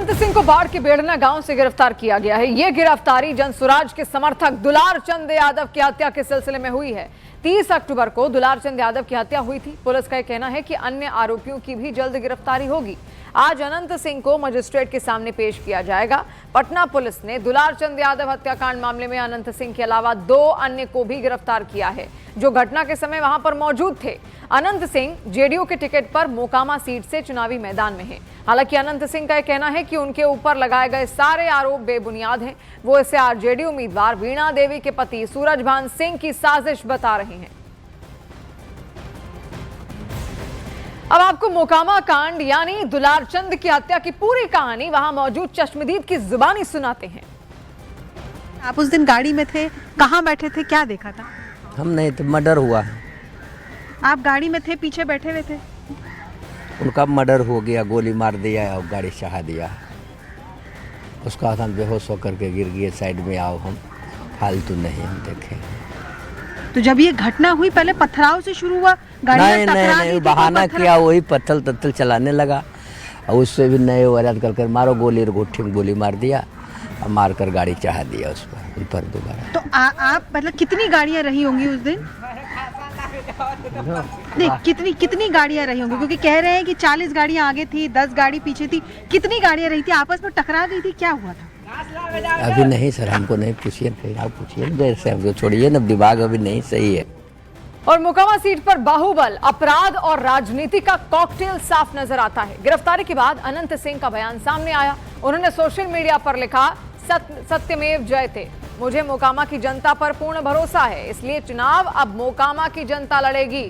अनंत सिंह को बाढ़ के बेड़ना गांव से गिरफ्तार किया गया है। यह गिरफ्तारी जनसुराज के समर्थक दुलार चंद यादव की हत्या के सिलसिले में हुई है। 30 अक्टूबर को दुलार चंद यादव की हत्या हुई थी। पुलिस का यह कहना है कि अन्य आरोपियों की भी जल्द गिरफ्तारी होगी। आज अनंत सिंह को मजिस्ट्रेट के सामने पेश किया जाएगा। पटना पुलिस ने दुलार चंद यादव हत्याकांड मामले में अनंत सिंह के अलावा 2 अन्य को भी गिरफ्तार किया है, जो घटना के समय वहां पर मौजूद थे। अनंत सिंह जेडीयू के टिकट पर मोकामा सीट से चुनावी मैदान में हैं। हालांकि अनंत सिंह का यह कहना है कि उनके ऊपर लगाए गए सारे आरोप बेबुनियाद हैं। वो इसे आरजेडी उम्मीदवार वीणा देवी के पति सूरजभान सिंह की साजिश बता रहे हैं। अब आपको मोकामा कांड यानी दुलार चंद की हत्या की पूरी कहानी वहां मौजूद चश्मदीद की जुबानी सुनाते हैं। आप उस दिन गाड़ी में थे, कहां बैठे थे, क्या देखा था? हम नहीं थे, मर्डर हुआ है। आप गाड़ी में थे, पीछे बैठे हुए थे? उनका मर्डर हो गया, गोली मार दिया और गाड़ी चढ़ा दिया। उसका हम बेहोश होकर के गिर गए। साइड में आओ, हम फालतू नहीं हम देखे। तो जब ये घटना हुई पहले पथराव से शुरू हुआ, नहीं, बहाना किया, वही पत्थर चलाने लगा और उससे भी नए वरात कर मारो गोली, गोठी में गोली मार दिया और मार कर गाड़ी चढ़ा दिया उन पर दोबारा। तो आप मतलब कितनी गाड़ियां रही होंगी उस दिन? नहीं, कितनी गाड़ियां रही होंगी, क्योंकि कह रहे हैं कि 40 गाड़ियां आगे थी, 10 गाड़ी पीछे थी। कितनी गाड़ियां रही थी? आपस में टकरा गई थी, क्या हुआ था? अभी नहीं सर, हमको नहीं पूछिए, फिर आप पूछिए। जैसे हमको छोड़िए ना, दिमाग अभी नहीं सही है। और मोकामा सीट पर बाहुबल, अपराध और राजनीति का कॉकटेल साफ नजर आता है। गिरफ्तारी के बाद अनंत सिंह का बयान सामने आया। उन्होंने सोशल मीडिया पर लिखा, सत्यमेव जयते, मुझे मोकामा की जनता पर पूर्ण भरोसा है, इसलिए चुनाव अब मोकामा की जनता लड़ेगी।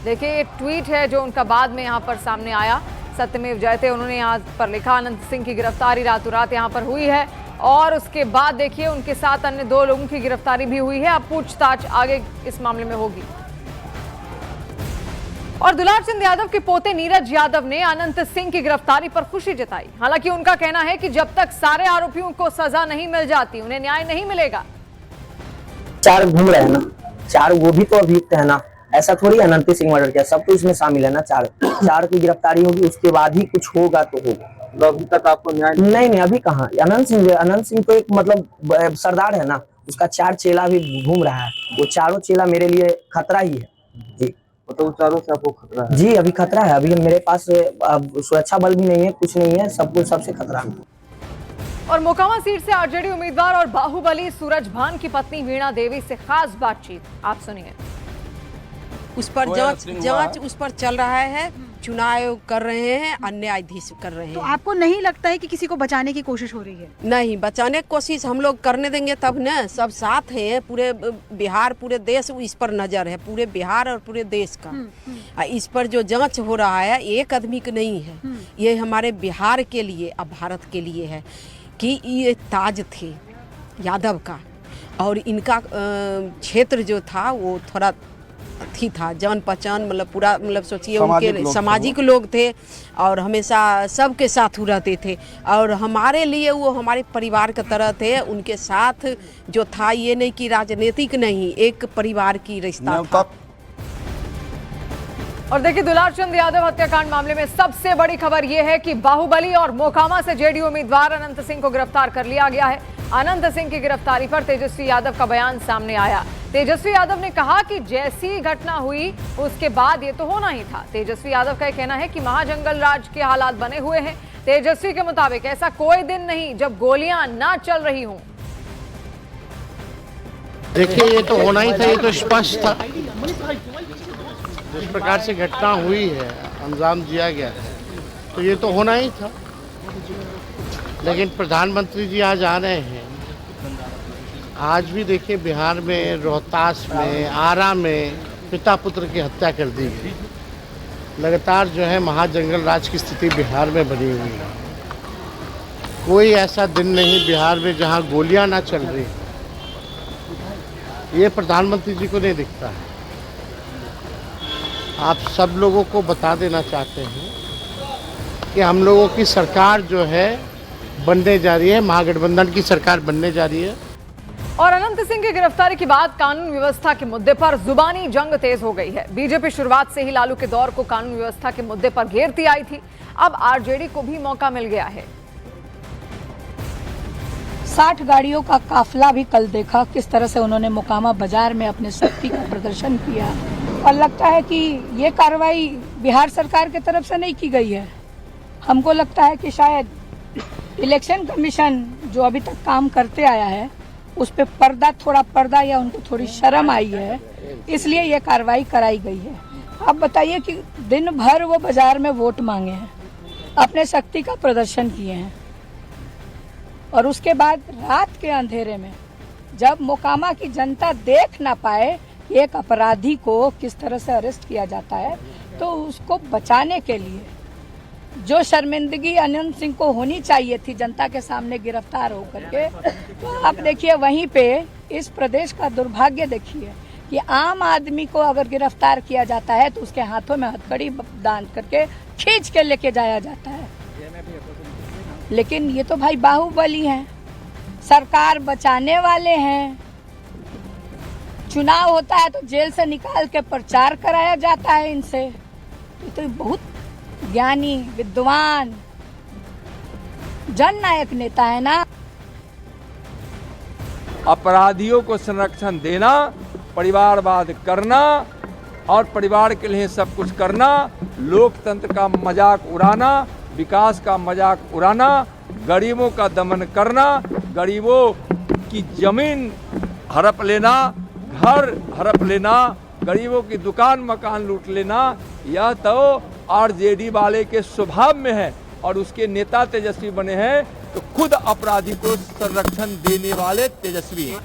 देखिए, ये ट्वीट है जो उनका बाद में यहाँ पर सामने आया। सत्यमेव जयते उन्होंने यहाँ पर लिखा। अनंत सिंह की गिरफ्तारी रातों रात यहाँ पर हुई है और उसके बाद देखिए उनके साथ अन्य 2 लोगों की गिरफ्तारी भी हुई है। अब पूछताछ आगे इस मामले में होगी। और दुलार चंद यादव के पोते नीरज यादव ने अनंत सिंह की गिरफ्तारी पर खुशी जताई। हालांकि उनका कहना है कि जब तक सारे आरोपियों को सजा नहीं मिल जाती, उन्हें न्याय नहीं मिलेगा। 4 घूम रहे हैं ना, 4 वो भी तो अभियुक्त है ना। ऐसा थोड़ी अनंत सिंह मर्डर किया, सब तो इसमें शामिल है ना। 4 की गिरफ्तारी होगी, उसके बाद ही कुछ होगा तो होगा। अभी तक आपको न्याय नहीं, अभी कहाँ। अनंत सिंह तो एक मतलब सरदार है ना, उसका 4 चेला भी घूम रहा है। वो 4 चेला मेरे लिए खतरा ही है जी। तो 4 से आपको खतरा है? जी, अभी खतरा है। अभी मेरे पास सुरक्षा बल भी नहीं है, कुछ नहीं है, सब कुछ सबसे खतरा है। और मोकामा सीट से आरजेडी उम्मीदवार और बाहुबली सूरजभान की पत्नी वीणा देवी से खास बातचीत आप सुनिए। उस पर जांच उस पर चल रहा है, चुनाव कर रहे हैं, अन्यायाधीश कर रहे हैं। तो आपको नहीं लगता है कि किसी को बचाने की कोशिश हो रही है? नहीं, बचाने की कोशिश हम लोग करने देंगे तब न। सब साथ है, पूरे बिहार, पूरे देश इस पर नजर है, पूरे बिहार और पूरे देश का। इस पर जो जांच हो रहा है, एक आदमी का नहीं है, ये हमारे बिहार के लिए, अब भारत के लिए है कि ये ताज थे यादव का, और इनका क्षेत्र जो था वो थोड़ा थी था, जान पहचान, मतलब पूरा, मतलब सोचिए उनके सामाजिक लोग थे और हमेशा सबके साथ रहते थे। और हमारे लिए वो हमारे परिवार की तरह थे। उनके साथ जो था, ये नहीं कि राजनीतिक नहीं, एक परिवार की रिश्ता था। और देखिए, दुलार चंद यादव हत्याकांड मामले में सबसे बड़ी खबर यह है कि बाहुबली और मोकामा से जेडीयू उम्मीदवार अनंत सिंह को गिरफ्तार कर लिया गया है। अनंत सिंह की गिरफ्तारी पर तेजस्वी यादव का बयान सामने आया। तेजस्वी यादव ने कहा कि जैसी घटना हुई उसके बाद ये तो होना ही था। तेजस्वी यादव का यह कहना है कि महाजंगल राज के हालात बने हुए हैं। तेजस्वी के मुताबिक ऐसा कोई दिन नहीं जब गोलियां ना चल रही हों। देखिए, ये तो होना ही था, ये तो स्पष्ट था। जिस प्रकार से घटना हुई है, अंजाम दिया गया है, तो ये तो होना ही था। लेकिन प्रधानमंत्री जी आज आ रहे हैं। आज भी देखिए, बिहार में, रोहतास में, आरा में पिता पुत्र की हत्या कर दी गई। लगातार जो है महाजंगल राज की स्थिति बिहार में बनी हुई है। कोई ऐसा दिन नहीं बिहार में जहां गोलियां ना चल रही। ये प्रधानमंत्री जी को नहीं दिखता है। आप सब लोगों को बता देना चाहते हैं कि हम लोगों की सरकार जो है बनने जा रही है, महागठबंधन की सरकार बनने जा रही है। और अनंत सिंह की गिरफ्तारी के बाद कानून व्यवस्था के मुद्दे पर जुबानी जंग तेज हो गई है। बीजेपी शुरुआत से ही लालू के दौर को कानून व्यवस्था के मुद्दे पर घेरती आई थी। अब आरजेडी को भी मौका मिल गया है। 60 गाड़ियों का काफिला भी कल देखा किस तरह से उन्होंने मोकामा बाजार में अपने शक्ति का प्रदर्शन किया, और लगता है कि ये कार्रवाई बिहार सरकार की तरफ से नहीं की गई है। हमको लगता है कि शायद इलेक्शन कमीशन जो अभी तक काम करते आया है उस पे थोड़ा पर्दा या उनको थोड़ी शर्म आई है, इसलिए ये कार्रवाई कराई गई है। आप बताइए कि दिन भर वो बाजार में वोट मांगे हैं, अपने शक्ति का प्रदर्शन किए हैं, और उसके बाद रात के अंधेरे में जब मोकामा की जनता देख ना पाए एक अपराधी को किस तरह से अरेस्ट किया जाता है, तो उसको बचाने के लिए जो शर्मिंदगी अनंत सिंह को होनी चाहिए थी जनता के सामने गिरफ्तार होकर के, तो आप देखिए वहीं पे इस प्रदेश का दुर्भाग्य देखिए कि आम आदमी को अगर गिरफ्तार किया जाता है तो उसके हाथों में हथकड़ी बांध करके खींच के लेके जाया जाता है। लेकिन ये तो भाई बाहुबली हैं, सरकार बचाने वाले हैं। चुनाव होता है तो जेल से निकाल के प्रचार कराया जाता है इनसे। ये तो बहुत ज्ञानी विद्वान जननायक नेता है ना। अपराधियों को संरक्षण देना, परिवारवाद करना और परिवार के लिए सब कुछ करना, लोकतंत्र का मजाक उड़ाना, विकास का मजाक उड़ाना, गरीबों का दमन करना, गरीबों की जमीन हड़प लेना, घर हड़प लेना, गरीबों की दुकान मकान लूट लेना, यह तो आरजेडी वाले के स्वभाव में है। और उसके नेता तेजस्वी बने हैं तो खुद अपराधी को संरक्षण देने वाले तेजस्वी हैं।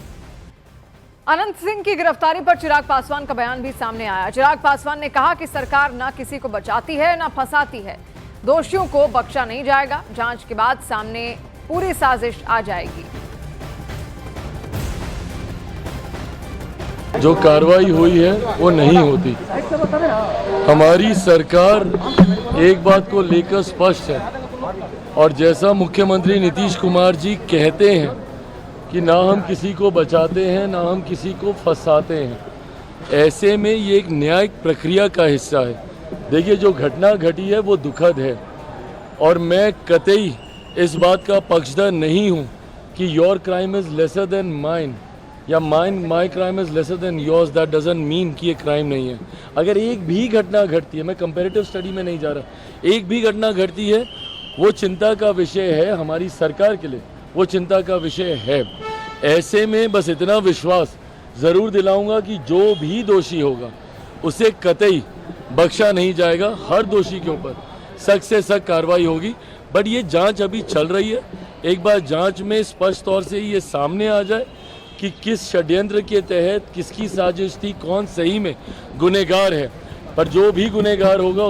अनंत सिंह की गिरफ्तारी पर चिराग पासवान का बयान भी सामने आया। चिराग पासवान ने कहा कि सरकार न किसी को बचाती है न फंसाती है, दोषियों को बख्शा नहीं जाएगा, जांच के बाद सामने पूरी साजिश आ जाएगी। जो कार्रवाई हुई है वो नहीं होती। हमारी सरकार एक बात को लेकर स्पष्ट है, और जैसा मुख्यमंत्री नीतीश कुमार जी कहते हैं कि ना हम किसी को बचाते हैं ना हम किसी को फंसाते हैं, ऐसे में ये एक न्यायिक प्रक्रिया का हिस्सा है। देखिए, जो घटना घटी है वो दुखद है, और मैं कतई इस बात का पक्षधर नहीं हूँ कि your crime is lesser than mine या my crime is lesser than yours. That doesn't mean कि ये क्राइम नहीं है। अगर एक भी घटना घटती है, मैं कंपैरेटिव स्टडी में नहीं जा रहा, एक भी घटना घटती है वो चिंता का विषय है हमारी सरकार के लिए, वो चिंता का विषय है। ऐसे में बस इतना विश्वास ज़रूर दिलाऊंगा कि जो भी दोषी होगा उसे कतई बख्शा नहीं जाएगा। हर दोषी के ऊपर सख्त से सख्त कार्रवाई होगी। बट ये जांच अभी चल रही है, एक बार जांच में स्पष्ट तौर से ये सामने आ जाए कि किस षड्यंत्र के तहत किसकी साजिश थी, कौन सही में गुनहगार है, पर जो भी गुनहगार होगा